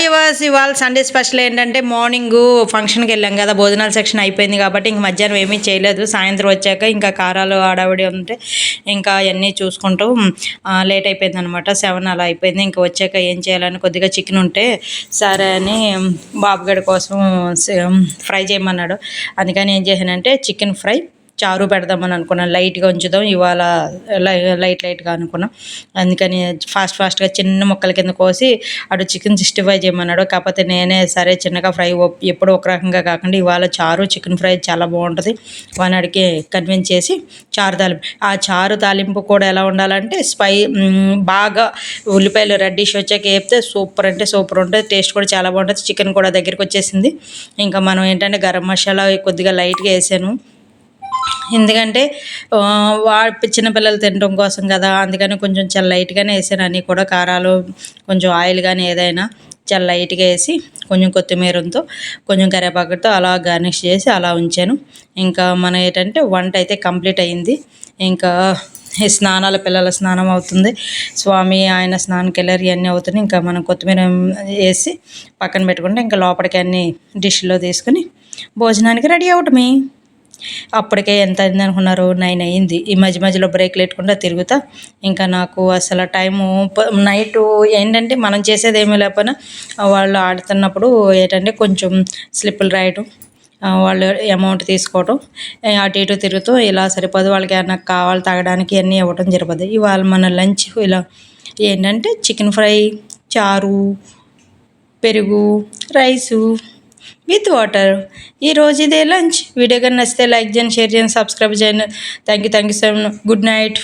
Viewers, ఇవాళ Sunday special ఏంటంటే morning ఫంక్షన్కి వెళ్ళాం కదా, భోజనాల సెక్షన్ అయిపోయింది కాబట్టి ఇంక మధ్యాహ్నం ఏమీ చేయలేదు. సాయంత్రం వచ్చాక ఇంకా కారాలు ఆడావిడి ఉంటే ఇంకా అవన్నీ చూసుకుంటూ లేట్ అయిపోయింది అనమాట. 7 అలా అయిపోయింది. ఇంకా వచ్చాక ఏం చేయాలని కొద్దిగా చికెన్ ఉంటే సరే అని బాబుగడి కోసం ఫ్రై చేయమన్నాడు. అందుకని ఏం చేశానంటే చికెన్ ఫ్రై చారు పెడదామని అనుకున్నాను. లైట్గా ఉంచుదాం ఇవాళ, లైట్గా అనుకున్నాం. అందుకని ఫాస్ట్గా చిన్న ముక్కల కింద కోసి అటు చికెన్ 65 చేయమన్నాడు. కాకపోతే నేనే సరే చిన్నగా ఫ్రై ఎప్పుడు ఒక రకంగా కాకుండా ఇవాళ చారు చికెన్ ఫ్రై చాలా బాగుంటుంది వాని అడిగి కన్విన్స్ చేసి చారు తాలింపు. ఆ చారు తాలింపు కూడా ఎలా ఉండాలంటే బాగా ఉల్లిపాయలు రెడ్డిష్ వచ్చాక వేపితే సూపర్ అంటే సూపర్ ఉంటుంది. టేస్ట్ కూడా చాలా బాగుంటుంది. చికెన్ కూడా దగ్గరికి వచ్చేసింది. ఇంకా మనం ఏంటంటే గరం మసాలా కొద్దిగా లైట్గా వేసాను, ఎందుకంటే చిన్నపిల్లలు తినడం కోసం కదా. అందుకని కొంచెం చాలా లైట్గానే వేసాను. అన్నీ కూడా కారాలు కొంచెం ఆయిల్ కానీ ఏదైనా చాలా లైట్గా వేసి కొంచెం కొత్తిమీరతో కొంచెం కరివేపాకుతో అలా గార్నిష్ చేసి అలా ఉంచాను. ఇంకా మన ఏంటంటే వంట అయితే కంప్లీట్ అయ్యింది. ఇంకా ఈ స్నానాల పిల్లల స్నానం అవుతుంది, స్వామి ఆయన స్నానానికి వెళ్ళారు, ఇవన్నీ అవుతున్నాయి. ఇంకా మనం కొత్తిమీర వేసి పక్కన పెట్టుకుంటే ఇంకా లోపలికి అన్నీ డిష్లో తీసుకుని భోజనానికి రెడీ అవటమే. అప్పటికే ఎంత అయింది అనుకున్నారు, 9 అయ్యింది. ఈ మధ్యలో బ్రేక్ లేకుండా తిరుగుతా. ఇంకా నాకు అసలు టైము నైట్ ఏంటంటే మనం చేసేది ఏమీ లేకపోయినా వాళ్ళు ఆడుతున్నప్పుడు ఏంటంటే కొంచెం స్లిప్పులు రాయటం, వాళ్ళు అమౌంట్ తీసుకోవటం, అటు ఇటు తిరుగుతూ ఇలా సరిపోదు. వాళ్ళకి ఏమన్నా కావాలి తాగడానికి అన్నీ ఇవ్వటం జరుగుతుంది. ఇవాళ మన లంచ్ ఇలా ఏంటంటే చికెన్ ఫ్రై, చారు, పెరుగు, రైసు విత్ వాటర్. ఈరోజు ఇదే లంచ్. వీడియో కానీ నచ్చితే లైక్ చేయండి, షేర్ చేయండి, సబ్స్క్రైబ్ చేయండి. Thank you so much. Good night.